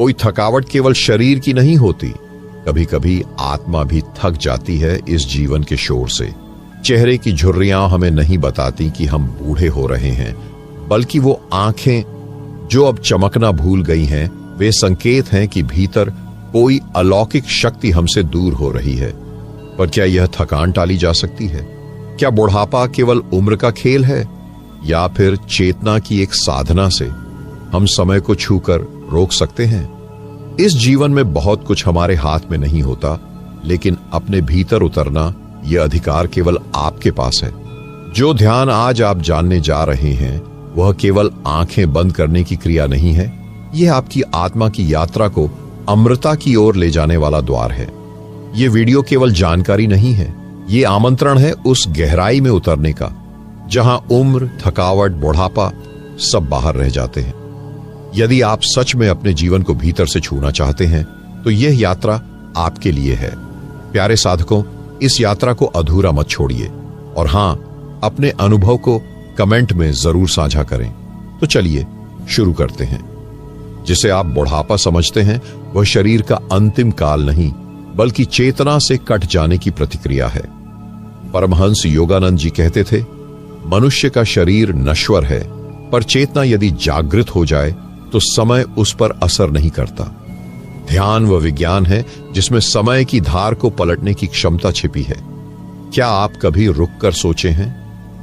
कोई थकावट केवल शरीर की नहीं होती, कभी कभी आत्मा भी थक जाती है इस जीवन के शोर से। चेहरे की झुर्रियां हमें नहीं बताती कि हम बूढ़े हो रहे हैं, बल्कि वो आंखें जो अब चमकना भूल गई हैं, वे संकेत हैं कि भीतर कोई अलौकिक शक्ति हमसे दूर हो रही है। पर क्या यह थकान टाली जा सकती है? क्या बुढ़ापा केवल उम्र का खेल है, या फिर चेतना की एक साधना से हम समय को छूकर रोक सकते हैं? इस जीवन में बहुत कुछ हमारे हाथ में नहीं होता, लेकिन अपने भीतर उतरना यह अधिकार केवल आपके पास है। जो ध्यान आज आप जानने जा रहे हैं वह केवल आंखें बंद करने की क्रिया नहीं है, यह आपकी आत्मा की यात्रा को अमृता की ओर ले जाने वाला द्वार है। यह वीडियो केवल जानकारी नहीं है, यह आमंत्रण है उस गहराई में उतरने का जहां उम्र, थकावट, बुढ़ापा सब बाहर रह जाते हैं। यदि आप सच में अपने जीवन को भीतर से छूना चाहते हैं तो यह यात्रा आपके लिए है। प्यारे साधकों, इस यात्रा को अधूरा मत छोड़िए, और हां, अपने अनुभव को कमेंट में जरूर साझा करें। तो चलिए शुरू करते हैं। जिसे आप बुढ़ापा समझते हैं वह शरीर का अंतिम काल नहीं, बल्कि चेतना से कट जाने की प्रतिक्रिया है। परमहंस योगानंद जी कहते थे, मनुष्य का शरीर नश्वर है, पर चेतना यदि जागृत हो जाए तो समय उस पर असर नहीं करता। ध्यान वह विज्ञान है जिसमें समय की धार को पलटने की क्षमता छिपी है। क्या आप कभी रुककर सोचे हैं,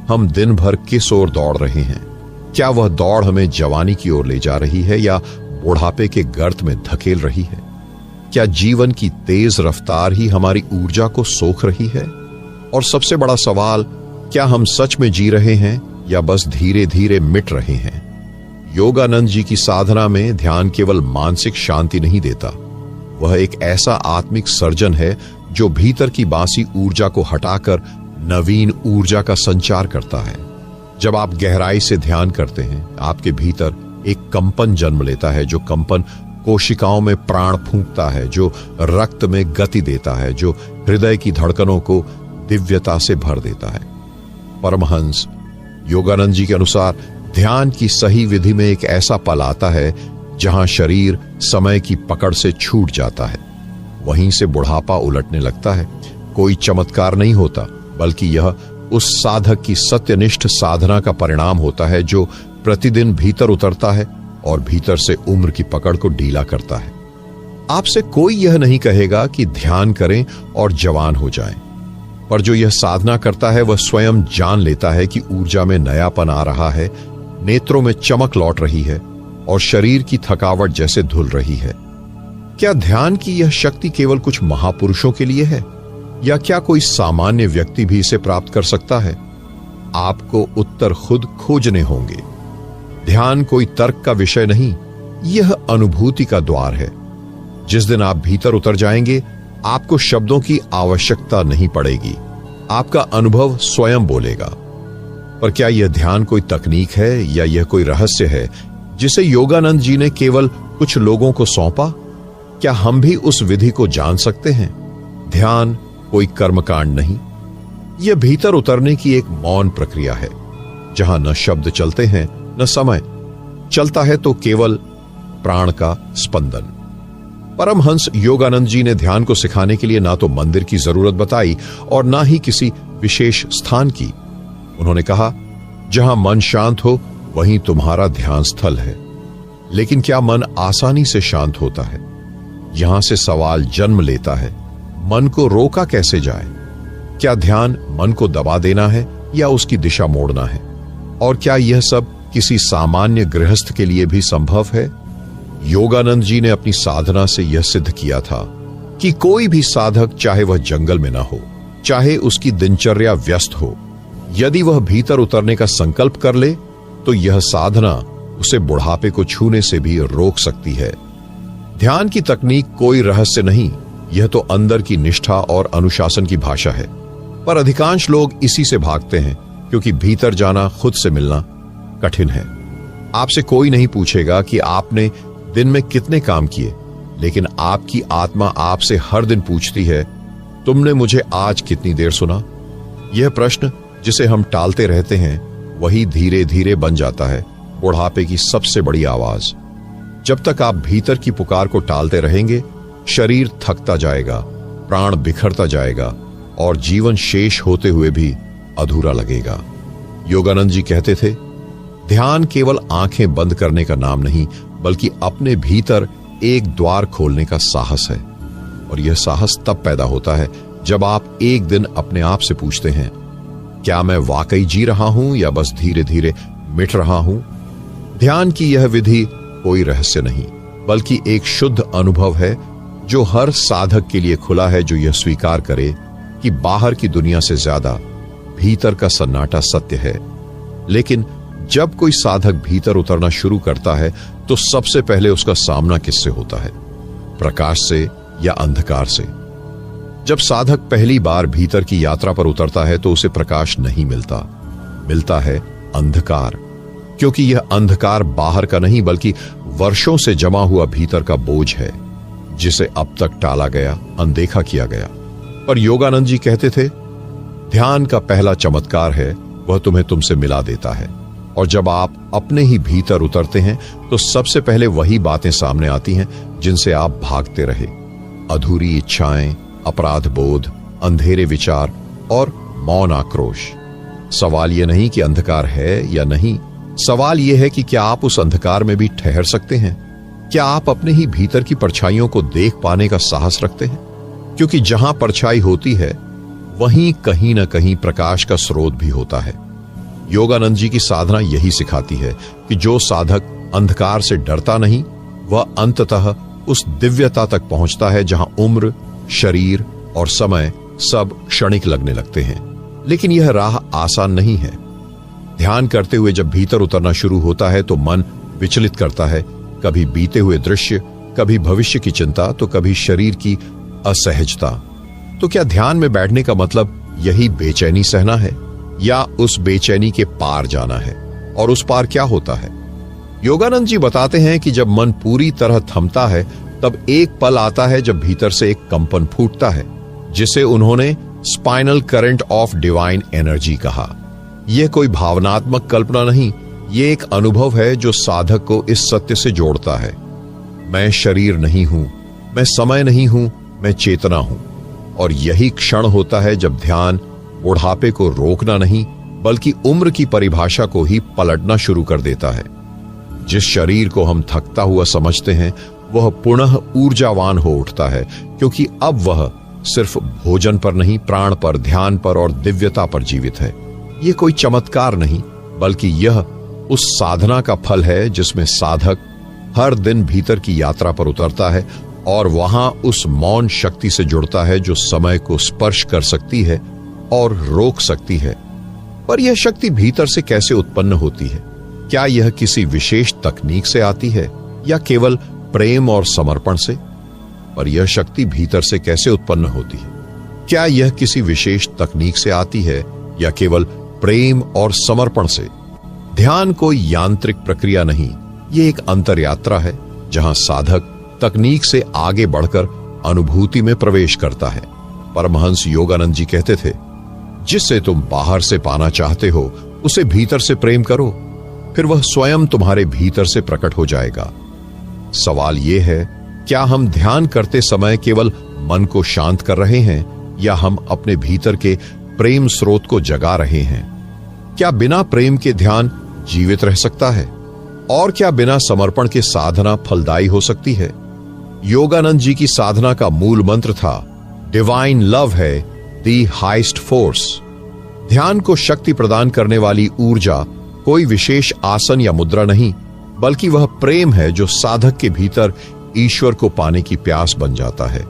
हम दिन भर किस ओर दौड़ रहे हैं? क्या वह दौड़ हमें जवानी की ओर ले जा रही है या बुढ़ापे के गर्त में धकेल रही है? क्या जीवन की तेज रफ्तार ही हमारी ऊर्जा को सोख रही है? और सबसे बड़ा सवाल, क्या हम सच में जी रहे हैं या बस धीरे धीरे मिट रहे हैं? योगानंद जी की साधना में ध्यान केवल मानसिक शांति नहीं देता, वह एक ऐसा आत्मिक सर्जन है जो भीतर की बासी ऊर्जा को हटाकर नवीन ऊर्जा का संचार करता है। जब आप गहराई से ध्यान करते हैं, आपके भीतर एक कंपन जन्म लेता है। जो कंपन कोशिकाओं में प्राण फूंकता है, जो रक्त में गति देता है, जो हृदय की धड़कनों को दिव्यता से भर देता है। परमहंस योगानंद जी के अनुसार ध्यान की सही विधि में एक ऐसा पल आता है जहां शरीर समय की पकड़ से छूट जाता है, वहीं से बुढ़ापा उलटने लगता है। कोई चमत्कार नहीं होता, बल्कि यह उस साधक की सत्यनिष्ठ साधना का परिणाम होता है जो प्रतिदिन भीतर उतरता है और भीतर से उम्र की पकड़ को ढीला करता है। आपसे कोई यह नहीं कहेगा कि ध्यान करें और जवान हो जाएं, पर जो यह साधना करता है वह स्वयं जान लेता है कि ऊर्जा में नयापन आ रहा है, नेत्रों में चमक लौट रही है और शरीर की थकावट जैसे धुल रही है। क्या ध्यान की यह शक्ति केवल कुछ महापुरुषों के लिए है, या क्या कोई सामान्य व्यक्ति भी इसे प्राप्त कर सकता है? आपको उत्तर खुद खोजने होंगे। ध्यान कोई तर्क का विषय नहीं, यह अनुभूति का द्वार है। जिस दिन आप भीतर उतर जाएंगे, आपको शब्दों की आवश्यकता नहीं पड़ेगी, आपका अनुभव स्वयं बोलेगा। पर क्या यह ध्यान कोई तकनीक है या यह कोई रहस्य है जिसे योगानंद जी ने केवल कुछ लोगों को सौंपा? क्या हम भी उस विधि को जान सकते हैं? ध्यान कोई कर्मकांड नहीं, यह भीतर उतरने की एक मौन प्रक्रिया है, जहां न शब्द चलते हैं न समय चलता है, तो केवल प्राण का स्पंदन। परमहंस योगानंद जी ने ध्यान को सिखाने के लिए ना तो मंदिर की जरूरत बताई और ना ही किसी विशेष स्थान की। उन्होंने कहा, जहां मन शांत हो वहीं तुम्हारा ध्यान स्थल है। लेकिन क्या मन आसानी से शांत होता है? यहां से सवाल जन्म लेता है, मन को रोका कैसे जाए? क्या ध्यान मन को दबा देना है या उसकी दिशा मोड़ना है? और क्या यह सब किसी सामान्य गृहस्थ के लिए भी संभव है? योगानंद जी ने अपनी साधना से यह सिद्ध किया था कि कोई भी साधक, चाहे वह जंगल में ना हो, चाहे उसकी दिनचर्या व्यस्त हो, यदि वह भीतर उतरने का संकल्प कर ले तो यह साधना उसे बुढ़ापे को छूने से भी रोक सकती है। ध्यान की तकनीक कोई रहस्य नहीं, यह तो अंदर की निष्ठा और अनुशासन की भाषा है। पर अधिकांश लोग इसी से भागते हैं, क्योंकि भीतर जाना, खुद से मिलना कठिन है। आपसे कोई नहीं पूछेगा कि आपने दिन में कितने काम किए, लेकिन आपकी आत्मा आपसे हर दिन पूछती है, तुमने मुझे आज कितनी देर सुना? यह प्रश्न जिसे हम टालते रहते हैं, वही धीरे धीरे बन जाता है बुढ़ापे की सबसे बड़ी आवाज। जब तक आप भीतर की पुकार को टालते रहेंगे, शरीर थकता जाएगा, प्राण बिखरता जाएगा और जीवन शेष होते हुए भी अधूरा लगेगा। योगानंद जी कहते थे, ध्यान केवल आंखें बंद करने का नाम नहीं, बल्कि अपने भीतर एक द्वार खोलने का साहस है। और यह साहस तब पैदा होता है जब आप एक दिन अपने आप से पूछते हैं, क्या मैं वाकई जी रहा हूं या बस धीरे धीरे मिट रहा हूं? ध्यान की यह विधि कोई रहस्य नहीं, बल्कि एक शुद्ध अनुभव है जो हर साधक के लिए खुला है, जो यह स्वीकार करे कि बाहर की दुनिया से ज्यादा भीतर का सन्नाटा सत्य है। लेकिन जब कोई साधक भीतर उतरना शुरू करता है तो सबसे पहले उसका सामना किससे होता है? प्रकाश से या अंधकार से? जब साधक पहली बार भीतर की यात्रा पर उतरता है तो उसे प्रकाश नहीं मिलता, मिलता है अंधकार। क्योंकि यह अंधकार बाहर का नहीं, बल्कि वर्षों से जमा हुआ भीतर का बोझ है, जिसे अब तक टाला गया, अनदेखा किया गया। पर योगानंद जी कहते थे, ध्यान का पहला चमत्कार है वह तुम्हें तुमसे मिला देता है। और जब आप अपने ही भीतर उतरते हैं तो सबसे पहले वही बातें सामने आती हैं जिनसे आप भागते रहे। अधूरी इच्छाएं, अपराध बोध, अंधेरे विचार और मौन आक्रोश। सवाल यह नहीं कि अंधकार है या नहीं, सवाल यह है कि क्या आप उस अंधकार में भी ठहर सकते हैं? क्या आप अपने ही भीतर की परछाइयों को देख पाने का साहस रखते हैं? क्योंकि जहां परछाई होती है वहीं कहीं ना कहीं प्रकाश का स्रोत भी होता है। योगानंद जी की साधना यही सिखाती है कि जो साधक अंधकार से डरता नहीं, वह अंततः उस दिव्यता तक पहुंचता है जहां उम्र, शरीर और समय सब क्षणिक लगने लगते हैं। लेकिन यह राह आसान नहीं है। ध्यान करते हुए जब भीतर उतरना शुरू होता है तो मन विचलित करता है, कभी बीते हुए दृश्य, कभी भविष्य की चिंता, तो कभी शरीर की असहजता। तो क्या ध्यान में बैठने का मतलब यही बेचैनी सहना है, या उस बेचैनी के पार जाना है? और उस पार क्या होता है? योगानंद जी बताते हैं कि जब मन पूरी तरह थमता है तब एक पल आता है जब भीतर से एक कंपन फूटता है, जिसे उन्होंने spinal current of divine energy कहा। यह कोई भावनात्मक कल्पना नहीं, यह एक अनुभव है जो साधक को इस सत्य से जोड़ता है, मैं शरीर नहीं हूं, मैं समय नहीं हूं, मैं चेतना हूं। और यही क्षण होता है जब ध्यान बुढ़ापे को रोकना नहीं, बल्कि उम्र की परिभाषा को ही पलटना शुरू कर देता है। जिस शरीर को हम थकता हुआ समझते हैं वह पुनः ऊर्जावान हो उठता है, क्योंकि अब वह सिर्फ भोजन पर नहीं, प्राण पर, ध्यान पर और दिव्यता पर जीवित है। यह कोई चमत्कार नहीं, बल्कि यह उस साधना का फल है जिसमें साधक हर दिन भीतर की यात्रा पर उतरता है और वहां उस मौन शक्ति से जुड़ता है जो समय को स्पर्श कर सकती है और रोक सकती है। पर यह शक्ति भीतर से कैसे उत्पन्न होती है? क्या यह किसी विशेष तकनीक से आती है या केवल प्रेम और समर्पण से? पर यह शक्ति भीतर से कैसे उत्पन्न होती है? क्या यह किसी विशेष तकनीक से आती है या केवल प्रेम और समर्पण से? ध्यान कोई यांत्रिक प्रक्रिया नहीं, यह एक अंतर यात्रा है जहां साधक तकनीक से आगे बढ़कर अनुभूति में प्रवेश करता है। परमहंस योगानंद जी कहते थे, जिससे तुम बाहर से पाना चाहते हो उसे भीतर से प्रेम करो, फिर वह स्वयं तुम्हारे भीतर से प्रकट हो जाएगा। सवाल यह है, क्या हम ध्यान करते समय केवल मन को शांत कर रहे हैं या हम अपने भीतर के प्रेम स्रोत को जगा रहे हैं? क्या बिना प्रेम के ध्यान जीवित रह सकता है? और क्या बिना समर्पण के साधना फलदायी हो सकती है? योगानंद जी की साधना का मूल मंत्र था, डिवाइन लव है दी हाइस्ट फोर्स। ध्यान को शक्ति प्रदान करने वाली ऊर्जा कोई विशेष आसन या मुद्रा नहीं, बल्कि वह प्रेम है जो साधक के भीतर ईश्वर को पाने की प्यास बन जाता है।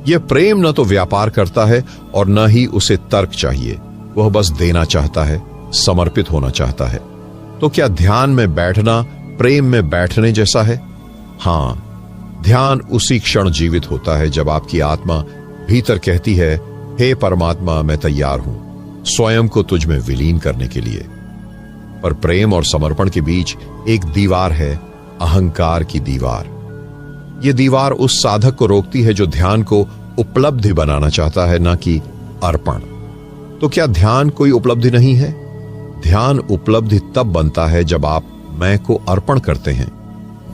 यह प्रेम न तो व्यापार करता है और न ही उसे तर्क चाहिए, वह बस देना चाहता है, समर्पित होना चाहता है। तो क्या ध्यान में बैठना प्रेम में बैठने जैसा है? हां, ध्यान उसी क्षण जीवित होता है जब आपकी आत्मा भीतर कहती है, हे परमात्मा, मैं तैयार हूं स्वयं को तुझ में विलीन करने के लिए। पर प्रेम और समर्पण के बीच एक दीवार है, अहंकार की दीवार। यह दीवार उस साधक को रोकती है जो ध्यान को उपलब्धि बनाना चाहता है, ना कि अर्पण। तो क्या ध्यान कोई उपलब्धि नहीं है? ध्यान उपलब्धि तब बनता है जब आप मैं को अर्पण करते हैं।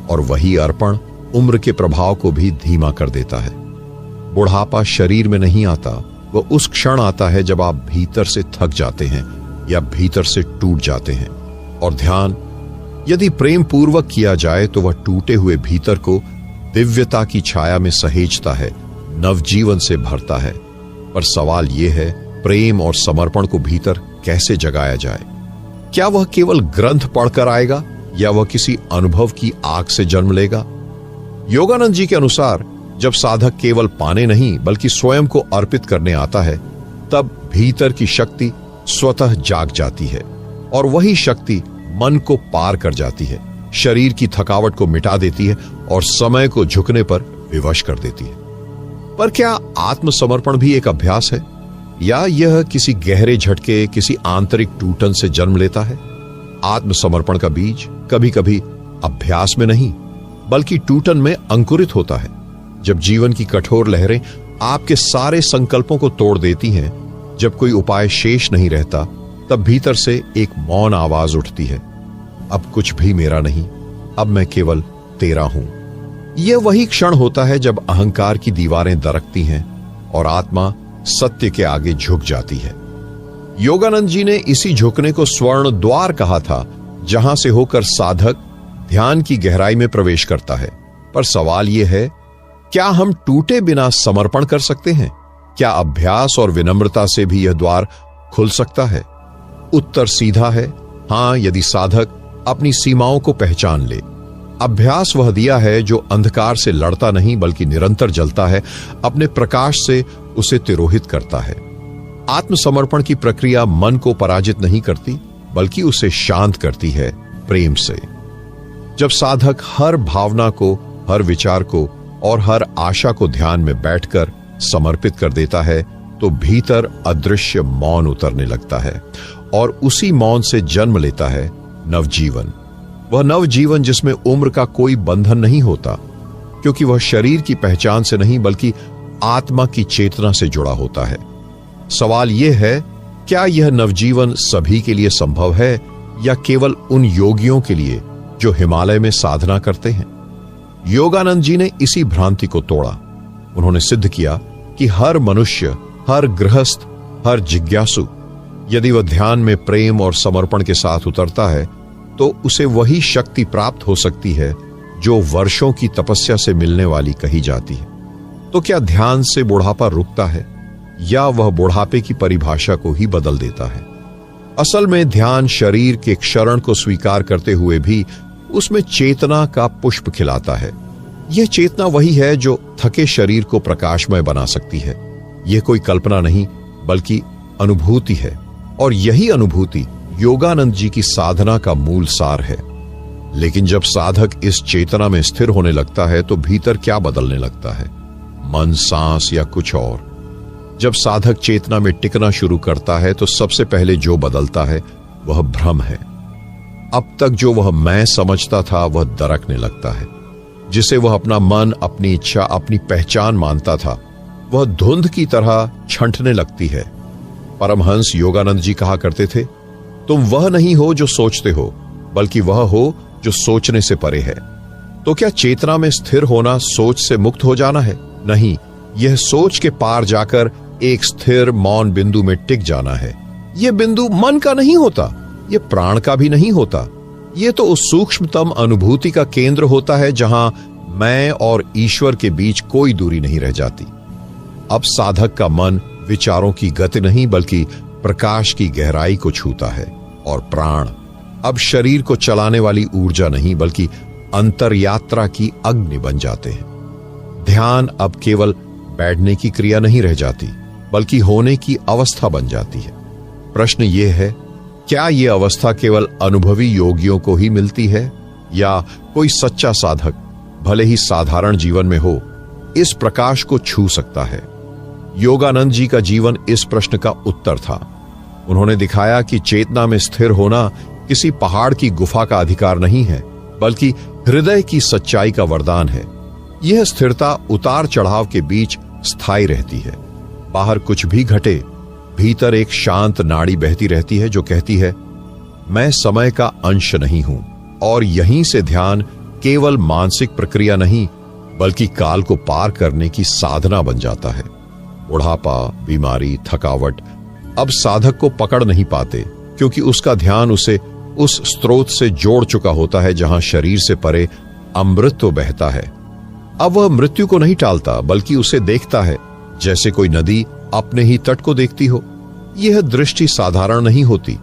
और वही अर्पण उम्र के प्रभाव को भी धीमा कर देता है। बुढ़ापा शरीर में नहीं आता, वह उस क्षण आता है जब आप भीतर से थक जाते हैं या भीतर से टूट जाते हैं। और ध्यान यदि प्रेम पूर्वक किया जाए तो वह टूटे हुए भीतर को दिव्यता की छाया में सहेजता है, नवजीवन से भरता है। पर सवाल यह है, प्रेम और समर्पण को भीतर कैसे जगाया जाए? क्या वह केवल ग्रंथ पढ़कर आएगा या वह किसी अनुभव की आग से जन्म लेगा? योगानंद जी के अनुसार जब साधक केवल पाने नहीं बल्कि स्वयं को अर्पित करने आता है, तब भीतर की शक्ति स्वतः जाग जाती है और वही शक्ति मन को पार कर जाती है, शरीर की थकावट को मिटा देती है और समय को झुकने पर विवश कर देती है। पर क्या आत्मसमर्पण भी एक अभ्यास है या यह किसी गहरे झटके, किसी आंतरिक टूटन से जन्म लेता है? आत्मसमर्पण का बीज कभी कभी अभ्यास में नहीं बल्कि टूटन में अंकुरित होता है। जब जीवन की कठोर लहरें आपके सारे संकल्पों को तोड़ देती हैं, जब कोई उपाय शेष नहीं रहता, तब भीतर से एक मौन आवाज उठती है, अब कुछ भी मेरा नहीं, अब मैं केवल तेरा हूं। यह वही क्षण होता है जब अहंकार की दीवारें दरकती हैं और आत्मा सत्य के आगे झुक जाती है। योगानंद जी ने इसी झुकने को स्वर्ण द्वार कहा था, जहां से होकर साधक ध्यान की गहराई में प्रवेश करता है। पर सवाल यह है, क्या हम टूटे बिना समर्पण कर सकते हैं? क्या अभ्यास और विनम्रता से भी यह द्वार खुल सकता है? उत्तर सीधा है, हां, यदि साधक अपनी सीमाओं को पहचान ले। अभ्यास वह दिया है जो अंधकार से लड़ता नहीं बल्कि निरंतर जलता है, अपने प्रकाश से उसे तिरोहित करता है। आत्मसमर्पण की प्रक्रिया मन को पराजित नहीं करती बल्कि उसे शांत करती है प्रेम से। जब साधक हर भावना को, हर विचार को और हर आशा को ध्यान में बैठकर समर्पित कर देता है, तो भीतर अदृश्य मौन उतरने लगता है और उसी मौन से जन्म लेता है नवजीवन। वह नवजीवन जिसमें उम्र का कोई बंधन नहीं होता, क्योंकि वह शरीर की पहचान से नहीं बल्कि आत्मा की चेतना से जुड़ा होता है। सवाल यह है, क्या यह नवजीवन सभी के लिए संभव है या केवल उन योगियों के लिए जो हिमालय में साधना करते हैं? योगानंद जी ने इसी भ्रांति को तोड़ा। उन्होंने सिद्ध किया कि हर मनुष्य, हर गृहस्थ, हर जिज्ञासु, यदि वह ध्यान में प्रेम और समर्पण के साथ उतरता है, तो उसे वही शक्ति प्राप्त हो सकती है जो वर्षों की तपस्या से मिलने वाली कही जाती है। तो क्या ध्यान से बुढ़ापा रुकता है या वह बुढ़ापे की परिभाषा को ही बदल देता है? असल में ध्यान शरीर के क्षरण को स्वीकार करते हुए भी उसमें चेतना का पुष्प खिलाता है। यह चेतना वही है जो थके शरीर को प्रकाशमय बना सकती है। यह कोई कल्पना नहीं बल्कि अनुभूति है, और यही अनुभूति योगानंद जी की साधना का मूल सार है। लेकिन जब साधक इस चेतना में स्थिर होने लगता है तो भीतर क्या बदलने लगता है? मन, सांस या कुछ और? जब साधक चेतना में टिकना शुरू करता है तो सबसे पहले जो बदलता है वह भ्रम है। अब तक जो वह मैं समझता था वह दरकने लगता है। जिसे वह अपना मन, अपनी इच्छा, अपनी पहचान मानता था, वह धुंध की तरह छंटने लगती है। परमहंस योगानंद जी कहा करते थे, तुम वह नहीं हो जो सोचते हो, बल्कि वह हो जो सोचने से परे है। तो क्या चेतना में स्थिर होना सोच से मुक्त हो जाना है? नहीं, यह सोच के पार जाकर एक स्थिर मौन बिंदु में टिक जाना है। यह बिंदु मन का नहीं होता, यह प्राण का भी नहीं होता। यह तो उस सूक्ष्मतम अनुभूति का केंद्र होता है जहां मैं और ईश्वर के बीच कोई दूरी नहीं रह जाती। अब साधक का मन विचारों की गति नहीं बल्कि प्रकाश की गहराई को छूता है, और प्राण अब शरीर को चलाने वाली ऊर्जा नहीं बल्कि अंतर यात्रा की अग्नि बन जाते हैं। ध्यान अब केवल बैठने की क्रिया नहीं रह जाती बल्कि होने की अवस्था बन जाती है। प्रश्न यह है, क्या यह अवस्था केवल अनुभवी योगियों को ही मिलती है या कोई सच्चा साधक, भले ही साधारण जीवन में हो, इस प्रकाश को छू सकता है? योगानंद जी का जीवन इस प्रश्न का उत्तर था। उन्होंने दिखाया कि चेतना में स्थिर होना किसी पहाड़ की गुफा का अधिकार नहीं है बल्कि हृदय की सच्चाई का वरदान है। यह स्थिरता उतार चढ़ाव के बीच स्थायी रहती है। बाहर कुछ भी घटे, भीतर एक शांत नाड़ी बहती रहती है जो कहती है, मैं समय का अंश नहीं हूं। और यहीं से ध्यान केवल मानसिक प्रक्रिया नहीं बल्कि काल को पार करने की साधना बन जाता है। बुढ़ापा, बीमारी, थकावट अब साधक को पकड़ नहीं पाते, क्योंकि उसका ध्यान उसे उस स्रोत से जोड़ चुका होता है जहां शरीर से परे अमृत तो बहता है। अब वह मृत्यु को नहीं टालता बल्कि उसे देखता है, जैसे कोई नदी अपने ही तट को देखती हो। यह दृष्टि साधारण नहीं होती।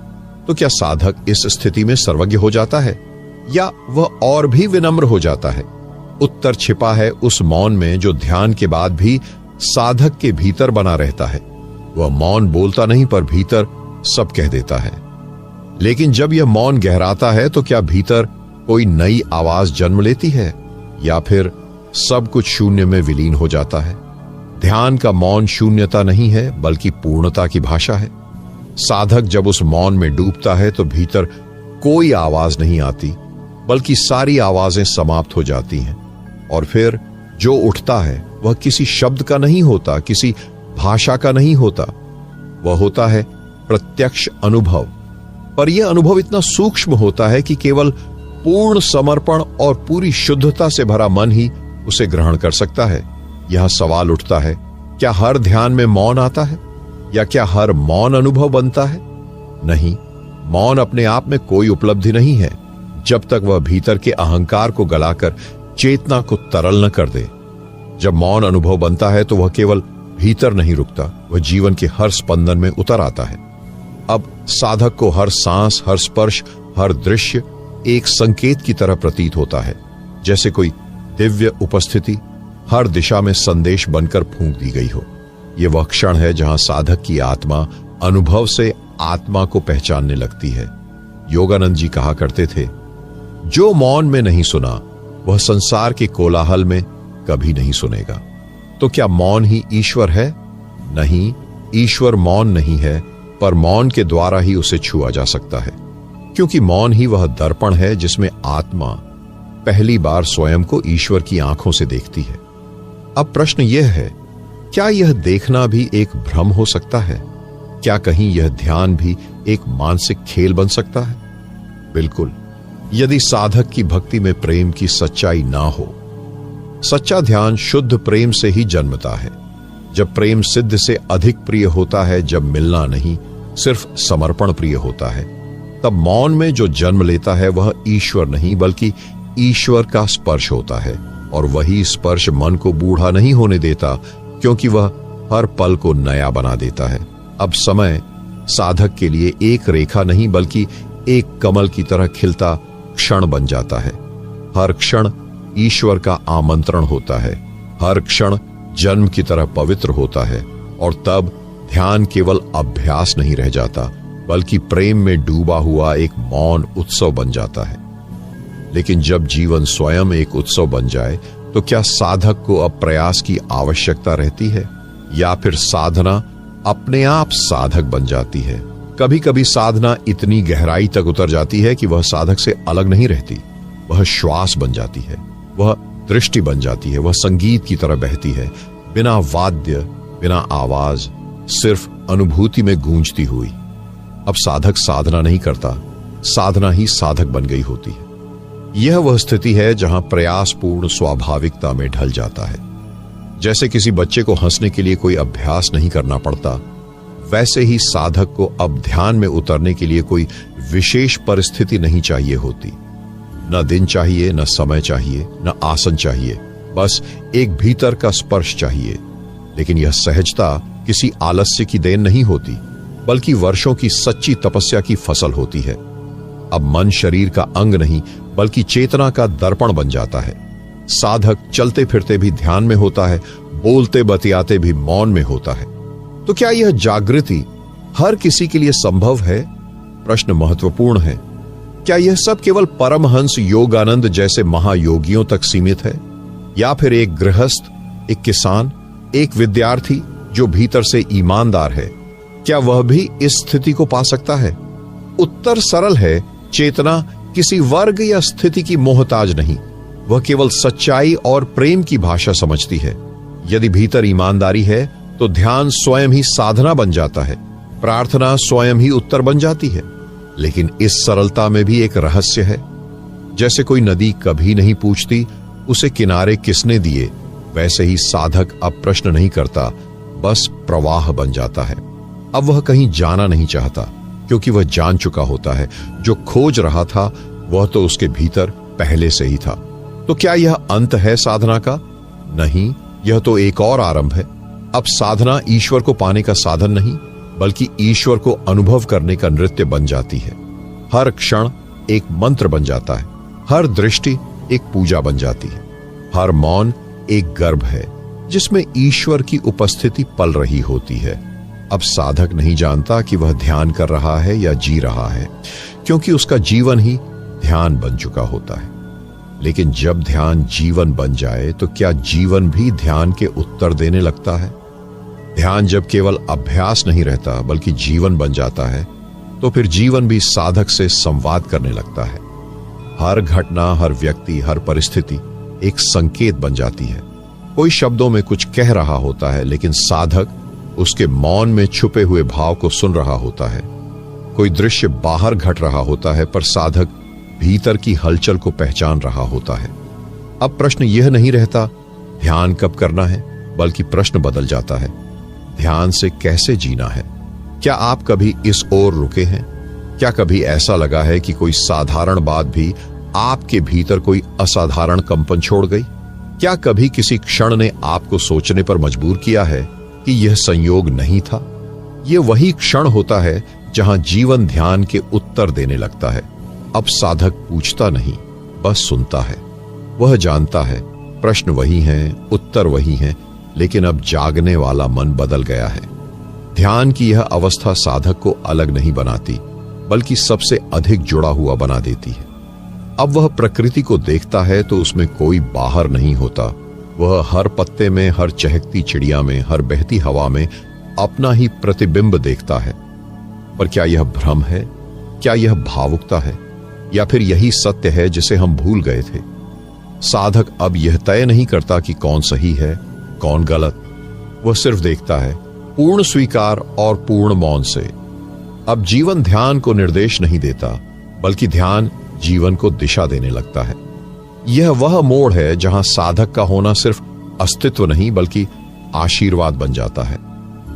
तो क्या साधक इस स्थिति में सर्वज्ञ हो जाता है या वह और भी विनम्र हो जाता है? उत्तर छिपा है उस मौन में जो ध्यान के बाद भी साधक के भीतर बना रहता है। वह मौन बोलता नहीं पर भीतर सब कह देता है। लेकिन जब यह मौन गहराता है तो क्या भीतर कोई नई आवाज जन्म लेती है या फिर सब कुछ शून्य में विलीन हो जाता है? ध्यान का मौन शून्यता नहीं है बल्कि पूर्णता की भाषा है। साधक जब उस मौन में डूबता है तो भीतर कोई आवाज नहीं आती बल्कि सारी आवाजें समाप्त हो जाती हैं, और फिर जो उठता है वह किसी शब्द का नहीं होता, किसी भाषा का नहीं होता, वह होता है प्रत्यक्ष अनुभव। पर यह अनुभव इतना सूक्ष्म होता है कि केवल पूर्ण समर्पण और पूरी शुद्धता से भरा मन ही उसे ग्रहण कर सकता है। यह सवाल उठता है, क्या हर ध्यान में मौन आता है या क्या हर मौन अनुभव बनता है? नहीं, मौन अपने आप में कोई उपलब्धि नहीं है जब तक वह भीतर के अहंकार को गलाकर चेतना को तरल न कर दे। जब मौन अनुभव बनता है तो वह केवल भीतर नहीं रुकता, वह जीवन के हर स्पंदन में उतर आता है। अब साधक को हर सांस, हर स्पर्श, हर दृश्य एक संकेत की तरह प्रतीत होता है, जैसे कोई दिव्य उपस्थिति हर दिशा में संदेश बनकर फूंक दी गई हो। यह वह क्षण है जहां साधक की आत्मा अनुभव से आत्मा को पहचानने लगती है। योगानंद जी कहा करते थे, जो मौन में नहीं सुना वह संसार के कोलाहल में कभी नहीं सुनेगा। तो क्या मौन ही ईश्वर है? नहीं, ईश्वर मौन नहीं है, पर मौन के द्वारा ही उसे छुआ जा सकता है, क्योंकि मौन ही वह दर्पण है जिसमें आत्मा पहली बार स्वयं को ईश्वर की आंखों से देखती है। अब प्रश्न यह है, क्या यह देखना भी एक भ्रम हो सकता है? क्या कहीं यह ध्यान भी एक मानसिक खेल बन सकता है? बिल्कुल, यदि साधक की भक्ति में प्रेम की सच्चाई ना हो। सच्चा ध्यान शुद्ध प्रेम से ही जन्मता है। जब प्रेम सिद्ध से अधिक प्रिय होता है, जब मिलना नहीं सिर्फ समर्पण प्रिय होता है, तब मौन में जो जन्म लेता है वह ईश्वर नहीं बल्कि ईश्वर का स्पर्श होता है। और वही स्पर्श मन को बूढ़ा नहीं होने देता, क्योंकि वह हर पल को नया बना देता है। अब समय साधक के लिए एक रेखा नहीं बल्कि एक कमल की तरह खिलता क्षण बन जाता है। हर क्षण ईश्वर का आमंत्रण होता है, हर क्षण जन्म की तरह पवित्र होता है। और तब ध्यान केवल अभ्यास नहीं रह जाता बल्कि प्रेम में डूबा हुआ एक मौन उत्सव बन जाता है। लेकिन जब जीवन स्वयं एक उत्सव बन जाए तो क्या साधक को अब प्रयास की आवश्यकता रहती है या फिर साधना अपने आप साधक बन जाती है? कभी कभी साधना इतनी गहराई तक उतर जाती है कि वह साधक से अलग नहीं रहती। वह श्वास बन जाती है, वह दृष्टि बन जाती है, वह संगीत की तरह बहती है, बिना वाद्य, बिना आवाज, सिर्फ अनुभूति में गूंजती हुई। अब साधक साधना नहीं करता, साधना ही साधक बन गई होती है। यह वह स्थिति है जहां प्रयासपूर्ण स्वाभाविकता में ढल जाता है। जैसे किसी बच्चे को हंसने के लिए कोई अभ्यास नहीं करना पड़ता, वैसे ही साधक को अब ध्यान में उतरने के लिए कोई विशेष परिस्थिति नहीं चाहिए होती। न दिन चाहिए, न समय चाहिए, न आसन चाहिए, बस एक भीतर का स्पर्श चाहिए। लेकिन यह सहजता किसी आलस्य की देन नहीं होती बल्कि वर्षों की सच्ची तपस्या की फसल होती है। अब मन शरीर का अंग नहीं बल्कि चेतना का दर्पण बन जाता है। साधक चलते फिरते भी ध्यान में होता है, बोलते बतियाते भी मौन में होता है। तो क्या यह जागृति हर किसी के लिए संभव है? प्रश्न महत्वपूर्ण है। क्या यह सब केवल परमहंस योगानंद जैसे महायोगियों तक सीमित है, या फिर एक गृहस्थ, एक किसान, एक विद्यार्थी जो भीतर से ईमानदार है, क्या वह भी इस स्थिति को पा सकता है? उत्तर सरल है। चेतना किसी वर्ग या स्थिति की मोहताज नहीं, वह केवल सच्चाई और प्रेम की भाषा समझती है। यदि भीतर ईमानदारी है तो ध्यान स्वयं ही साधना बन जाता है, प्रार्थना स्वयं ही उत्तर बन जाती है। लेकिन इस सरलता में भी एक रहस्य है। जैसे कोई नदी कभी नहीं पूछती उसे किनारे किसने दिए, वैसे ही साधक अब प्रश्न नहीं करता, बस प्रवाह बन जाता है। अब वह कहीं जाना नहीं चाहता, क्योंकि वह जान चुका होता है जो खोज रहा था वह तो उसके भीतर पहले से ही था। तो क्या यह अंत है साधना का? नहीं, यह तो एक और आरंभ है। अब साधना ईश्वर को पाने का साधन नहीं, बल्कि ईश्वर को अनुभव करने का नृत्य बन जाती है। हर क्षण एक मंत्र बन जाता है, हर दृष्टि एक पूजा बन जाती है, हर मौन एक गर्भ है जिसमें ईश्वर की उपस्थिति पल रही होती है। अब साधक नहीं जानता कि वह ध्यान कर रहा है या जी रहा है, क्योंकि उसका जीवन ही ध्यान बन चुका होता है। लेकिन जब ध्यान जीवन बन जाए तो क्या जीवन भी ध्यान के उत्तर देने लगता है? ध्यान जब केवल अभ्यास नहीं रहता बल्कि जीवन बन जाता है, तो फिर जीवन भी साधक से संवाद करने लगता है। हर घटना, हर व्यक्ति, हर परिस्थिति एक संकेत बन जाती है। कोई शब्दों में कुछ कह रहा होता है, लेकिन साधक उसके मौन में छुपे हुए भाव को सुन रहा होता है। कोई दृश्य बाहर घट रहा होता है, पर साधक भीतर की हलचल को पहचान रहा होता है। अब प्रश्न यह नहीं रहता ध्यान कब करना है, बल्कि प्रश्न बदल जाता है, ध्यान से कैसे जीना है। क्या आप कभी इस ओर रुके हैं? क्या कभी ऐसा लगा है कि कोई साधारण बात भी आपके भीतर कोई असाधारण कंपन छोड़ गई? क्या कभी किसी क्षण ने आपको सोचने पर मजबूर किया है कि यह संयोग नहीं था? यह वही क्षण होता है जहां जीवन ध्यान के उत्तर देने लगता है। अब साधक पूछता नहीं, बस सुनता है। वह जानता है प्रश्न वही हैं, उत्तर वही हैं, लेकिन अब जागने वाला मन बदल गया है। ध्यान की यह अवस्था साधक को अलग नहीं बनाती, बल्कि सबसे अधिक जुड़ा हुआ बना देती है। अब वह प्रकृति को देखता है तो उसमें कोई बाहर नहीं होता। वह हर पत्ते में, हर चहकती चिड़िया में, हर बहती हवा में अपना ही प्रतिबिंब देखता है। पर क्या यह भ्रम है? क्या यह भावुकता है? या फिर यही सत्य है जिसे हम भूल गए थे? साधक अब यह तय नहीं करता कि कौन सही है, कौन गलत। वह सिर्फ देखता है, पूर्ण स्वीकार और पूर्ण मौन से। अब जीवन ध्यान को निर्देश नहीं देता, बल्कि ध्यान जीवन को दिशा देने लगता है। यह वह मोड़ है जहां साधक का होना सिर्फ अस्तित्व नहीं, बल्कि आशीर्वाद बन जाता है।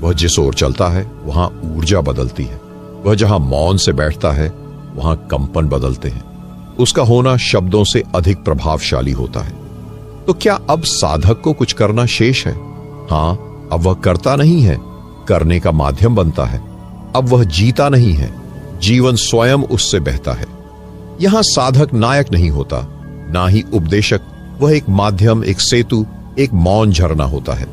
वह जिस ओर चलता है वहां ऊर्जा बदलती है। वह जहां मौन से बैठता है वहां कंपन बदलते हैं। उसका होना शब्दों से अधिक प्रभावशाली होता है। तो क्या अब साधक को कुछ करना शेष है? हां, अब वह करता नहीं है, करने का माध्यम बनता है। अब वह जीता नहीं है, जीवन स्वयं उससे बहता है। यहां साधक नायक नहीं होता, ना ही उपदेशक। वह एक माध्यम, एक सेतु, एक मौन झरना होता है।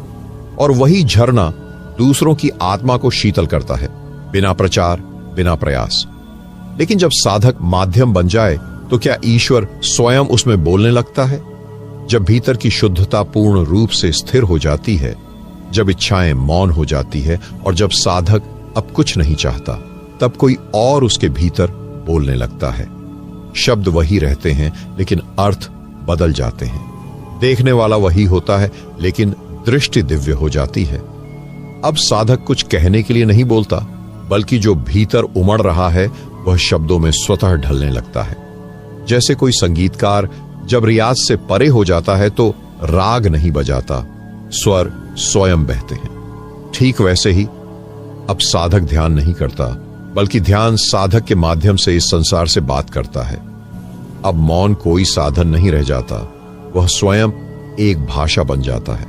और वही झरना दूसरों की आत्मा को शीतल करता है, बिना प्रचार, बिना प्रयास। लेकिन जब साधक माध्यम बन जाए तो क्या ईश्वर स्वयं उसमें बोलने लगता है? जब भीतर की शुद्धता पूर्ण रूप से स्थिर हो जाती है, जब इच्छाएं मौन हो जाती है और जब साधक अब कुछ नहीं चाहता, तब कोई और उसके भीतर बोलने लगता है। शब्द वही रहते हैं, लेकिन अर्थ बदल जाते हैं। देखने वाला वही होता है, लेकिन दृष्टि दिव्य हो जाती है। अब साधक कुछ कहने के लिए नहीं बोलता, बल्कि जो भीतर उमड़ रहा है वह शब्दों में स्वतः ढलने लगता है। जैसे कोई संगीतकार जब रियाज से परे हो जाता है तो राग नहीं बजाता, स्वर स्वयं बहते हैं। ठीक वैसे ही अब साधक ध्यान नहीं करता, बल्कि ध्यान साधक के माध्यम से इस संसार से बात करता है। अब मौन कोई साधन नहीं रह जाता, वह स्वयं एक भाषा बन जाता है।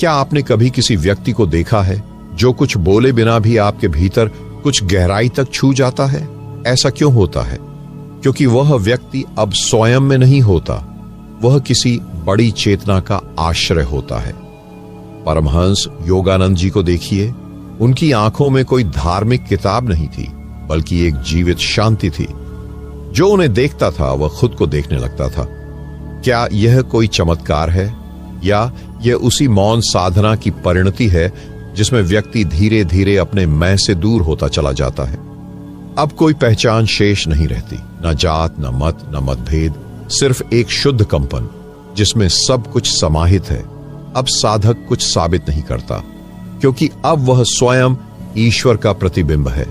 क्या आपने कभी किसी व्यक्ति को देखा है जो कुछ बोले बिना भी आपके भीतर कुछ गहराई तक छू जाता है? ऐसा क्यों होता है? क्योंकि वह व्यक्ति अब स्वयं में नहीं होता, वह किसी बड़ी चेतना का आश्रय होता है। परमहंस योगानंद जी को देखिए, उनकी आंखों में कोई धार्मिक किताब नहीं थी, बल्कि एक जीवित शांति थी। जो उन्हें देखता था वह खुद को देखने लगता था। क्या यह कोई चमत्कार है, या यह उसी मौन साधना की परिणति है जिसमें व्यक्ति धीरे धीरे अपने मैं से दूर होता चला जाता है? अब कोई पहचान शेष नहीं रहती, न जात, न मत, न मतभेद, सिर्फ एक शुद्ध कंपन जिसमें सब कुछ समाहित है। अब साधक कुछ साबित नहीं करता, क्योंकि अब वह स्वयं ईश्वर का प्रतिबिंब है।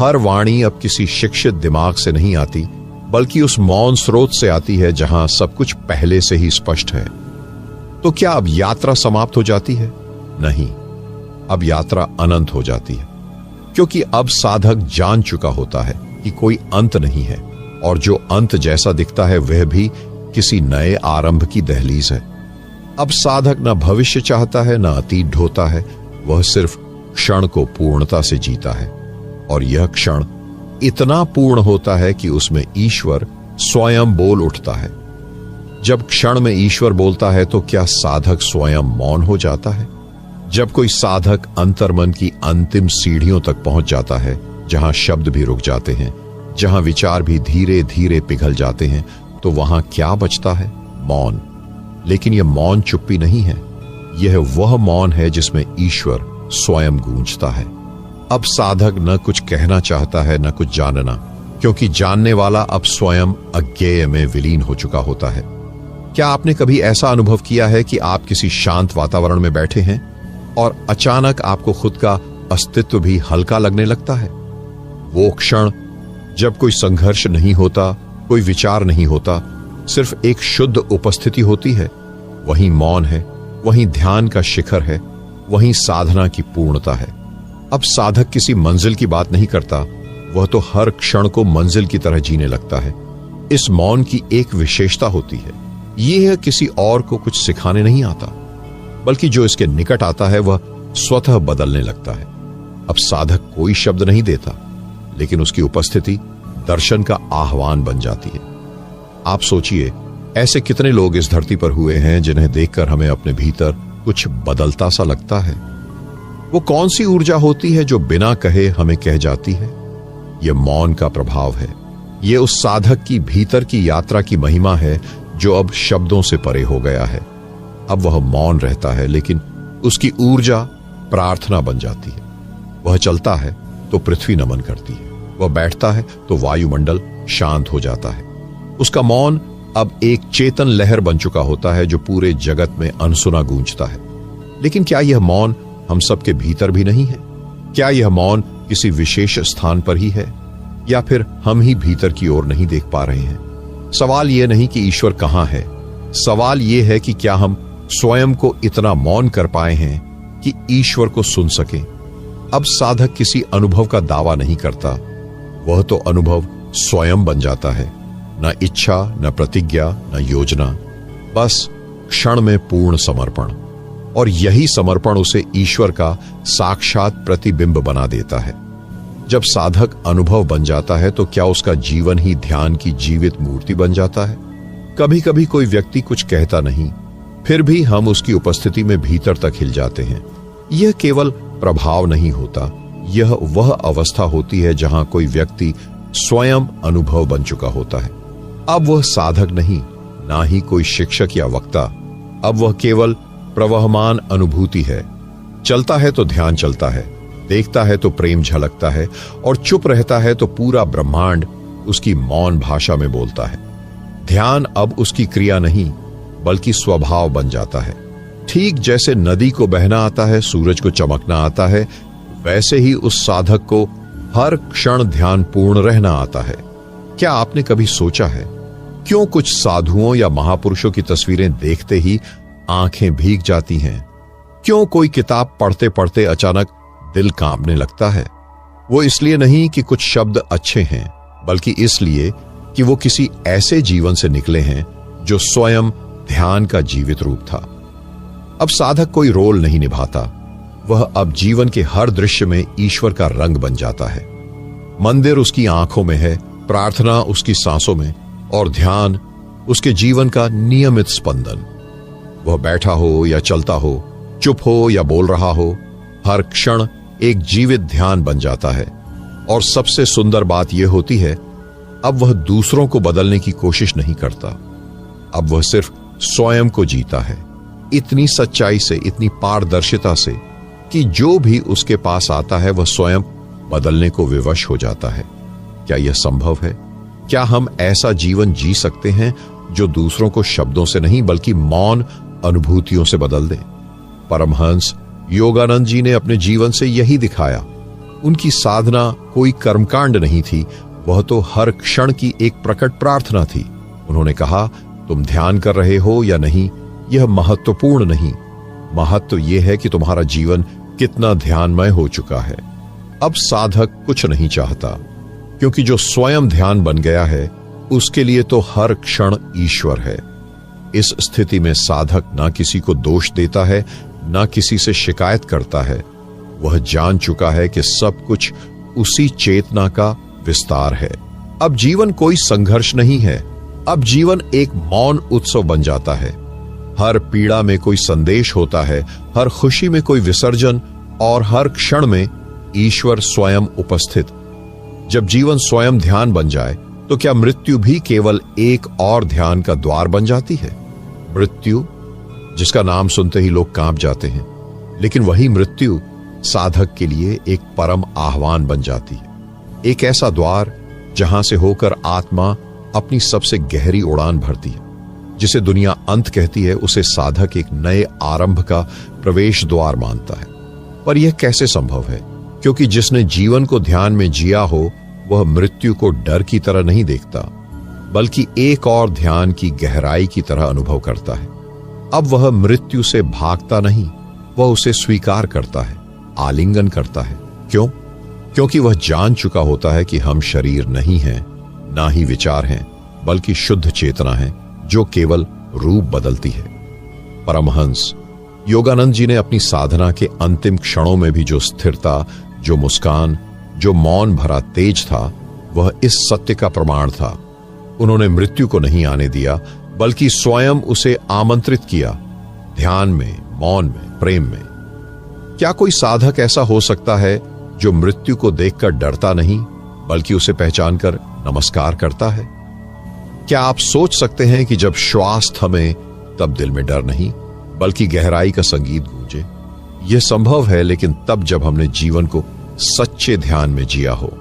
हर वाणी अब किसी शिक्षित दिमाग से नहीं आती, बल्कि उस मौन स्रोत से आती है जहां सब कुछ पहले से ही स्पष्ट है। तो क्या अब यात्रा समाप्त हो जाती है? नहीं, अब यात्रा अनंत हो जाती है, क्योंकि अब साधक जान चुका होता है कि कोई अंत नहीं है, और जो अंत जैसा दिखता है वह भी किसी नए आरंभ की दहलीज है। अब साधक न भविष्य चाहता है, न अतीत ढोता है, वह सिर्फ क्षण को पूर्णता से जीता है। और यह क्षण इतना पूर्ण होता है कि उसमें ईश्वर स्वयं बोल उठता है। जब क्षण में ईश्वर बोलता है तो क्या साधक स्वयं मौन हो जाता है? जब कोई साधक अंतर्मन की अंतिम सीढ़ियों तक पहुंच जाता है, जहां शब्द भी रुक जाते हैं, जहां विचार भी धीरे धीरे पिघल जाते हैं, तो वहां क्या बचता है? मौन। लेकिन यह मौन चुप्पी नहीं है, यह वह मौन है जिसमें ईश्वर स्वयं गूंजता है। अब साधक न कुछ कहना चाहता है, न कुछ जानना, क्योंकि जानने वाला अब स्वयं अज्ञेय में विलीन हो चुका होता है। क्या आपने कभी ऐसा अनुभव किया है कि आप किसी शांत वातावरण में बैठे हैं और अचानक आपको खुद का अस्तित्व भी हल्का लगने लगता है? वो क्षण जब कोई संघर्ष नहीं होता, कोई विचार नहीं होता, सिर्फ एक शुद्ध उपस्थिति होती है, वही मौन है, वही ध्यान का शिखर है, वही साधना की पूर्णता है। अब साधक किसी मंजिल की बात नहीं करता, वह तो हर क्षण को मंजिल की तरह जीने लगता है। इस मौन की एक विशेषता होती है, यह किसी और को कुछ सिखाने नहीं आता, बल्कि जो इसके निकट आता है वह स्वतः बदलने लगता है। अब साधक कोई शब्द नहीं देता, लेकिन उसकी उपस्थिति दर्शन का आह्वान बन जाती है। आप सोचिए, ऐसे कितने लोग इस धरती पर हुए हैं जिन्हें देखकर हमें अपने भीतर कुछ बदलता सा लगता है। वो कौन सी ऊर्जा होती है जो बिना कहे हमें कह जाती है? यह मौन का प्रभाव है। यह उस साधक की भीतर की यात्रा की महिमा है जो अब शब्दों से परे हो गया है। अब वह मौन रहता है, लेकिन उसकी ऊर्जा प्रार्थना बन जाती है। वह चलता है तो पृथ्वी नमन करती है, वह बैठता है तो वायुमंडल शांत हो जाता है। उसका मौन अब एक चेतन लहर बन चुका होता है जो पूरे जगत में अनसुना गूंजता है। लेकिन क्या यह मौन हम सबके भीतर भी नहीं है? क्या यह मौन किसी विशेष स्थान पर ही है, या फिर हम ही भीतर की ओर नहीं देख पा रहे हैं? सवाल यह नहीं कि ईश्वर कहां है, सवाल यह है कि क्या हम स्वयं को इतना मौन कर पाए हैं कि ईश्वर को सुन सकें। अब साधक किसी अनुभव का दावा नहीं करता, वह तो अनुभव स्वयं बन जाता है। न इच्छा, न प्रतिज्ञा, न योजना, बस क्षण में पूर्ण समर्पण। और यही समर्पण उसे ईश्वर का साक्षात प्रतिबिंब बना देता है। जब साधक अनुभव बन जाता है तो क्या उसका जीवन ही ध्यान की जीवित मूर्ति बन जाता है? कभी कभी कोई व्यक्ति कुछ कहता नहीं, फिर भी हम उसकी उपस्थिति में भीतर तक हिल जाते हैं। यह केवल प्रभाव नहीं होता, यह वह अवस्था होती है जहां कोई व्यक्ति स्वयं अनुभव बन चुका होता है। अब वह साधक नहीं, ना ही कोई शिक्षक या वक्ता, अब वह केवल प्रवहमान अनुभूति है। चलता है तो ध्यान चलता है, देखता है तो प्रेम झलकता है, और चुप रहता है तो पूरा ब्रह्मांड उसकी मौन भाषा में बोलता है। ध्यान अब उसकी क्रिया नहीं, बल्कि स्वभाव बन जाता है। ठीक जैसे नदी को बहना आता है, सूरज को चमकना आता है, वैसे ही उस साधक को हर क्षण ध्यान पूर्ण रहना आता है। क्या आपने कभी सोचा है क्यों कुछ साधुओं या महापुरुषों की तस्वीरें देखते ही आंखें भीग जाती हैं? क्यों कोई किताब पढ़ते पढ़ते अचानक दिल कांपने लगता है? वो इसलिए नहीं कि कुछ शब्द अच्छे हैं, बल्कि इसलिए कि वो किसी ऐसे जीवन से निकले हैं जो स्वयं ध्यान का जीवित रूप था। अब साधक कोई रोल नहीं निभाता, वह अब जीवन के हर दृश्य में ईश्वर का रंग बन जाता है। मंदिर उसकी आंखों में है, प्रार्थना उसकी सांसों में, और ध्यान उसके जीवन का नियमित स्पंदन। वह बैठा हो या चलता हो, चुप हो या बोल रहा हो, हर क्षण एक जीवित ध्यान बन जाता है। और सबसे सुंदर बात यह होती है, अब वह दूसरों को बदलने की कोशिश नहीं करता, अब वह सिर्फ स्वयं को जीता है, इतनी सच्चाई से, इतनी पारदर्शिता से कि जो भी उसके पास आता है वह स्वयं बदलने को विवश हो जाता है। क्या यह संभव है? क्या हम ऐसा जीवन जी सकते हैं जो दूसरों को शब्दों से नहीं बल्कि मौन अनुभूतियों से बदल दे? परमहंस योगानंद जी ने अपने जीवन से यही दिखाया। उनकी साधना कोई कर्मकांड नहीं थी, वह तो हर क्षण की एक प्रकट प्रार्थना थी। उन्होंने कहा, तुम ध्यान कर रहे हो या नहीं, यह महत्वपूर्ण नहीं। महत्व यह है कि तुम्हारा जीवन कितना ध्यानमय हो चुका है। अब साधक कुछ नहीं चाहता, क्योंकि जो स्वयं ध्यान बन गया है उसके लिए तो हर क्षण ईश्वर है। इस स्थिति में साधक ना किसी को दोष देता है, ना किसी से शिकायत करता है। वह जान चुका है कि सब कुछ उसी चेतना का विस्तार है। अब जीवन कोई संघर्ष नहीं है। अब जीवन एक मौन उत्सव बन जाता है। हर पीड़ा में कोई संदेश होता है, हर खुशी में कोई विसर्जन, और हर क्षण में ईश्वर स्वयं उपस्थित। जब जीवन स्वयं ध्यान बन जाए तो क्या मृत्यु भी केवल एक और ध्यान का द्वार बन जाती है? मृत्यु, जिसका नाम सुनते ही लोग कांप जाते हैं, लेकिन वही मृत्यु साधक के लिए एक परम आह्वान बन जाती है। एक ऐसा द्वार जहां से होकर आत्मा अपनी सबसे गहरी उड़ान भरती है। जिसे दुनिया अंत कहती है, उसे साधक एक नए आरंभ का प्रवेश द्वार मानता है। पर यह कैसे संभव है? क्योंकि जिसने जीवन को ध्यान में जिया हो, वह मृत्यु को डर की तरह नहीं देखता, बल्कि एक और ध्यान की गहराई की तरह अनुभव करता है। अब वह मृत्यु से भागता नहीं, वह उसे स्वीकार करता है, आलिंगन करता है। क्यों? क्योंकि वह जान चुका होता है कि हम शरीर नहीं हैं, ना ही विचार हैं, बल्कि शुद्ध चेतना है जो केवल रूप बदलती है। परमहंस योगानंद जी ने अपनी साधना के अंतिम क्षणों में भी जो स्थिरता, जो मुस्कान, जो मौन भरा तेज था, वह इस सत्य का प्रमाण था। उन्होंने मृत्यु को नहीं आने दिया, बल्कि स्वयं उसे आमंत्रित किया, ध्यान में, मौन में, प्रेम में। क्या कोई साधक ऐसा हो सकता है जो मृत्यु को देखकर डरता नहीं, बल्कि उसे पहचानकर नमस्कार करता है? क्या आप सोच सकते हैं कि जब श्वास थमे तब दिल में डर नहीं, बल्कि गहराई का संगीत गूंजे? यह संभव है, लेकिन तब जब हमने जीवन को सच्चे ध्यान में जिया हो।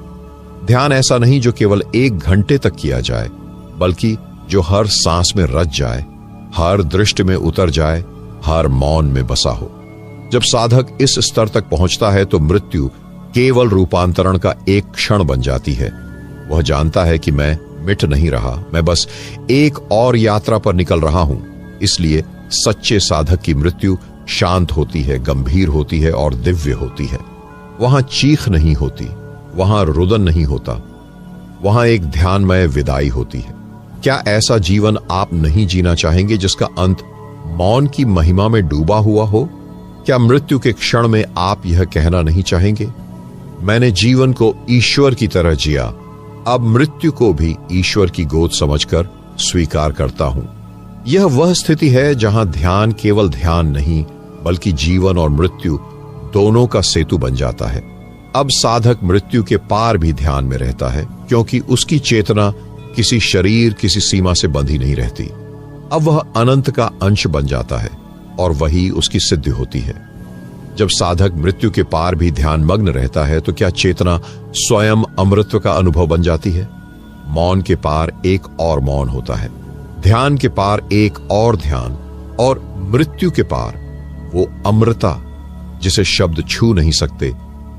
ध्यान ऐसा नहीं जो केवल 1 घंटे तक किया जाए, बल्कि जो हर सांस में रच जाए, हर दृष्टि में उतर जाए, हर मौन में बसा हो। जब साधक इस स्तर तक पहुंचता है तो मृत्यु केवल रूपांतरण का एक क्षण बन जाती है। वह जानता है कि मैं मिट नहीं रहा, मैं बस एक और यात्रा पर निकल रहा हूं। इसलिए सच्चे साधक की मृत्यु शांत होती है, गंभीर होती है और दिव्य होती है। वहां चीख नहीं होती, वहां रुदन नहीं होता, वहां एक ध्यानमय विदाई होती है। क्या ऐसा जीवन आप नहीं जीना चाहेंगे जिसका अंत मौन की महिमा में डूबा हुआ हो? क्या मृत्यु के क्षण में आप यह कहना नहीं चाहेंगे, मैंने जीवन को ईश्वर की तरह जिया, अब मृत्यु को भी ईश्वर की गोद समझकर स्वीकार करता हूं? यह वह स्थिति है जहां ध्यान केवल ध्यान नहीं, बल्कि जीवन और मृत्यु दोनों का सेतु बन जाता है। अब साधक मृत्यु के पार भी ध्यान में रहता है, क्योंकि उसकी चेतना किसी शरीर, किसी सीमा से बंधी नहीं रहती। अब वह अनंत का अंश बन जाता है और वही उसकी सिद्धि होती है। जब साधक मृत्यु के पार भी ध्यान मग्न रहता है तो क्या चेतना स्वयं अमृतत्व का अनुभव बन जाती है? मौन के पार एक और मौन होता है, ध्यान के पार एक और ध्यान, और मृत्यु के पार वो अमृता जिसे शब्द छू नहीं सकते,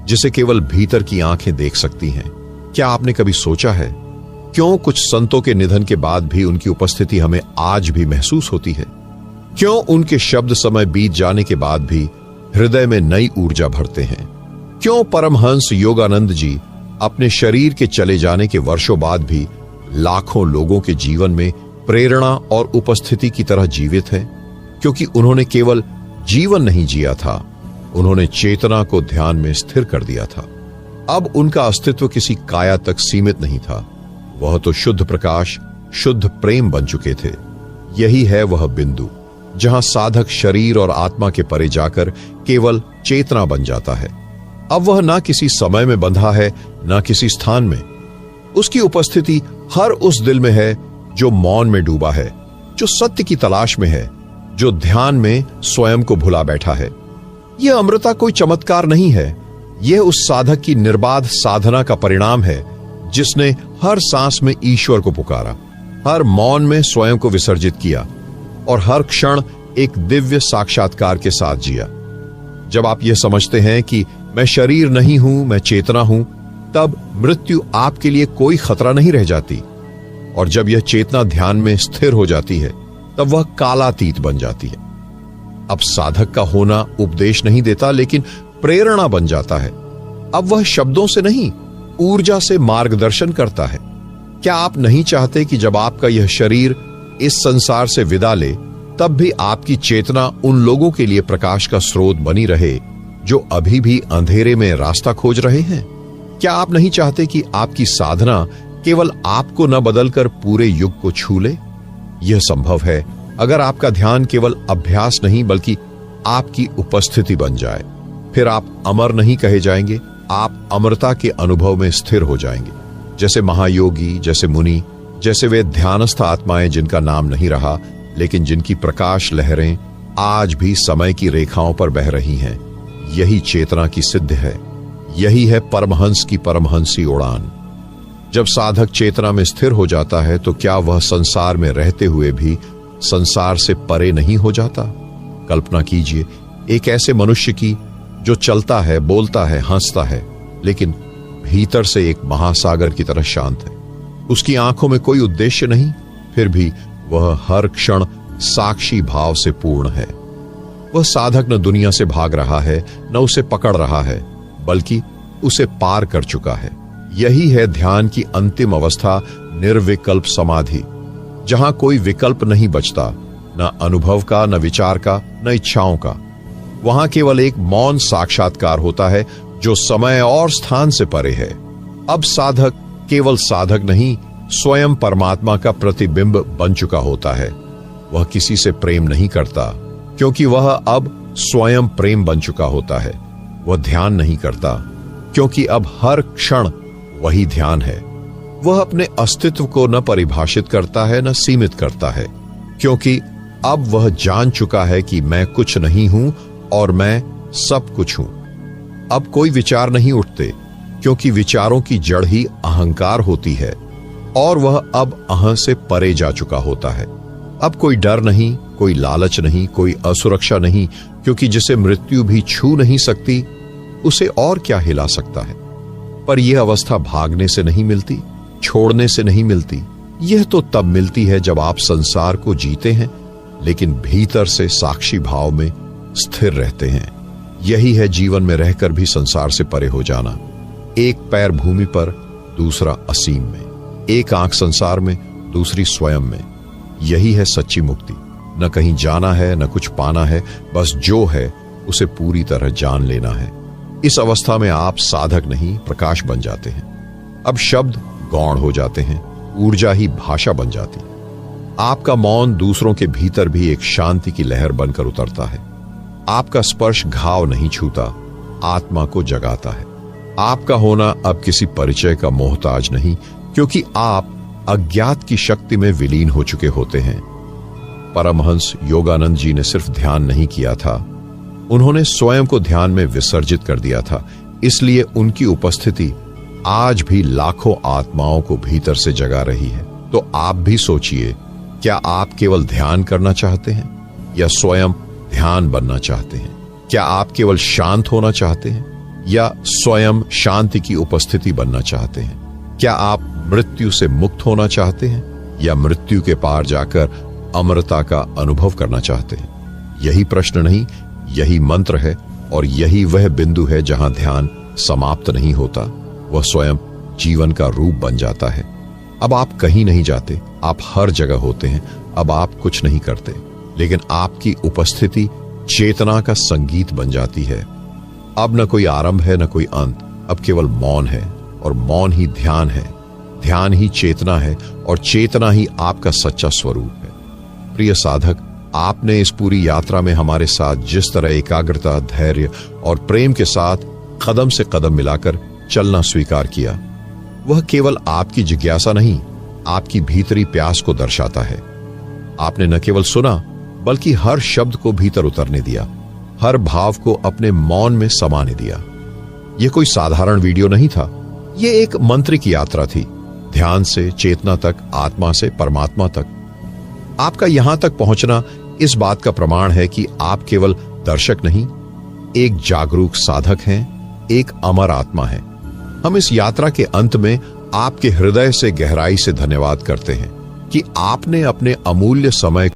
जिसे केवल भीतर की आंखें देख सकती हैं। क्या आपने कभी सोचा है क्यों कुछ संतों के निधन के बाद भी उनकी उपस्थिति हमें आज भी महसूस होती है? क्यों उनके शब्द समय बीत जाने के बाद भी हृदय में नई ऊर्जा भरते हैं? क्यों परमहंस योगानंद जी अपने शरीर के चले जाने के वर्षों बाद भी लाखों लोगों के जीवन में प्रेरणा और उपस्थिति की तरह जीवित है? क्योंकि उन्होंने केवल जीवन नहीं जिया था, उन्होंने चेतना को ध्यान में स्थिर कर दिया था। अब उनका अस्तित्व किसी काया तक सीमित नहीं था, वह तो शुद्ध प्रकाश, शुद्ध प्रेम बन चुके थे। यही है वह बिंदु जहां साधक शरीर और आत्मा के परे जाकर केवल चेतना बन जाता है। अब वह ना किसी समय में बंधा है, ना किसी स्थान में। उसकी उपस्थिति हर उस दिल में है जो मौन में डूबा है, जो सत्य की तलाश में है, जो ध्यान में स्वयं को भुला बैठा है। यह अमृता कोई चमत्कार नहीं है, यह उस साधक की निर्बाध साधना का परिणाम है जिसने हर सांस में ईश्वर को पुकारा, हर मौन में स्वयं को विसर्जित किया और हर क्षण एक दिव्य साक्षात्कार के साथ जिया। जब आप यह समझते हैं कि मैं शरीर नहीं हूं, मैं चेतना हूं, तब मृत्यु आपके लिए कोई खतरा नहीं रह जाती। और जब यह चेतना ध्यान में स्थिर हो जाती है तब वह कालातीत बन जाती है। अब साधक का होना उपदेश नहीं देता, लेकिन प्रेरणा बन जाता है। अब वह शब्दों से नहीं, ऊर्जा से मार्गदर्शन करता है। क्या आप नहीं चाहते कि जब आपका यह शरीर इस संसार से विदा ले तब भी आपकी चेतना उन लोगों के लिए प्रकाश का स्रोत बनी रहे जो अभी भी अंधेरे में रास्ता खोज रहे हैं? क्या आप नहीं चाहते कि आपकी साधना केवल आपको न बदलकर पूरे युग को छू ले? यह संभव है अगर आपका ध्यान केवल अभ्यास नहीं बल्कि आपकी उपस्थिति बन जाए। फिर आप अमर नहीं कहे जाएंगे, आप अमरता के अनुभव में स्थिर हो जाएंगे। जैसे महायोगी, जैसे मुनि, जैसे वे ध्यानस्थ आत्माएं जिनका नाम नहीं रहा लेकिन जिनकी प्रकाश लहरें आज भी समय की रेखाओं पर बह रही हैं। यही चेतना की सिद्ध है, यही है परमहंस की परमहंसी उड़ान। जब साधक चेतना में स्थिर हो जाता है तो क्या वह संसार में रहते हुए भी संसार से परे नहीं हो जाता? कल्पना कीजिए एक ऐसे मनुष्य की जो चलता है, बोलता है, हंसता है, लेकिन भीतर से एक महासागर की तरह शांत है। उसकी आंखों में कोई उद्देश्य नहीं, फिर भी वह हर क्षण साक्षी भाव से पूर्ण है। वह साधक न दुनिया से भाग रहा है, न उसे पकड़ रहा है, बल्कि उसे पार कर चुका है। यही है ध्यान की अंतिम अवस्था, निर्विकल्प समाधि, जहां कोई विकल्प नहीं बचता, न अनुभव का, न विचार का, न इच्छाओं का। वहां केवल एक मौन साक्षात्कार होता है जो समय और स्थान से परे है। अब साधक केवल साधक नहीं, स्वयं परमात्मा का प्रतिबिंब बन चुका होता है। वह किसी से प्रेम नहीं करता क्योंकि वह अब स्वयं प्रेम बन चुका होता है। वह ध्यान नहीं करता क्योंकि अब हर क्षण वही ध्यान है। वह अपने अस्तित्व को न परिभाषित करता है, न सीमित करता है, क्योंकि अब वह जान चुका है कि मैं कुछ नहीं हूं और मैं सब कुछ हूं। अब कोई विचार नहीं उठते क्योंकि विचारों की जड़ ही अहंकार होती है और वह अब अहं से परे जा चुका होता है। अब कोई डर नहीं, कोई लालच नहीं, कोई असुरक्षा नहीं, क्योंकि जिसे मृत्यु भी छू नहीं सकती उसे और क्या हिला सकता है। पर यह अवस्था भागने से नहीं मिलती, छोड़ने से नहीं मिलती। यह तो तब मिलती है जब आप संसार को जीते हैं लेकिन भीतर से साक्षी भाव में स्थिर रहते हैं। यही है जीवन में रहकर भी संसार से परे हो जाना। एक पैर भूमि पर, दूसरा असीम में। एक आंख संसार में, दूसरी स्वयं में। यही है सच्ची मुक्ति। न कहीं जाना है, न कुछ पाना है, बस जो है उसे पूरी तरह जान लेना है। इस अवस्था में आप साधक नहीं, प्रकाश बन जाते हैं। अब शब्द गौण हो जाते हैं, ऊर्जा ही भाषा बन जाती है। आपका मौन दूसरों के भीतर भी एक शांति की लहर बनकर उतरता है। आपका स्पर्श घाव नहीं छूता, आत्मा को जगाता है। आपका होना अब किसी परिचय का मोहताज नहीं, क्योंकि आप अज्ञात की शक्ति में विलीन हो चुके होते हैं। परमहंस योगानंद जी ने सिर्फ ध्यान नहीं किया था, उन्होंने स्वयं को ध्यान में विसर्जित कर दिया था। इसलिए उनकी उपस्थिति आज भी लाखों आत्माओं को भीतर से जगा रही है। तो आप भी सोचिए, क्या आप केवल ध्यान करना चाहते हैं या स्वयं ध्यान बनना चाहते हैं? क्या आप केवल शांत होना चाहते हैं या स्वयं शांति की उपस्थिति बनना चाहते हैं? क्या आप मृत्यु से मुक्त होना चाहते हैं या मृत्यु के पार जाकर अमरता का अनुभव करना चाहते हैं? यही प्रश्न नहीं, यही मंत्र है और यही वह बिंदु है जहां ध्यान समाप्त नहीं होता, वह स्वयं जीवन का रूप बन जाता है। अब आप कहीं नहीं जाते, आप हर जगह होते हैं। अब आप कुछ नहीं करते, लेकिन आपकी उपस्थिति चेतना का संगीत बन जाती है। अब न कोई आरंभ है, न कोई अंत, अब केवल मौन है और मौन ही ध्यान है। ध्यान ही चेतना है और चेतना ही आपका सच्चा स्वरूप है। प्रिय साधक, आपने इस पूरी यात्रा में हमारे साथ जिस तरह एकाग्रता, धैर्य और प्रेम के साथ कदम से कदम मिलाकर चलना स्वीकार किया, वह केवल आपकी जिज्ञासा नहीं, आपकी भीतरी प्यास को दर्शाता है। आपने न केवल सुना बल्कि हर शब्द को भीतर उतरने दिया, हर भाव को अपने मौन में समाने दिया। यह कोई साधारण वीडियो नहीं था, यह एक मंत्र की यात्रा थी, ध्यान से चेतना तक, आत्मा से परमात्मा तक। आपका यहां तक पहुंचना इस बात का प्रमाण है कि आप केवल दर्शक नहीं, एक जागरूक साधक हैं, एक अमर आत्मा है। हम इस यात्रा के अंत में आपके हृदय से गहराई से धन्यवाद करते हैं कि आपने अपने अमूल्य समय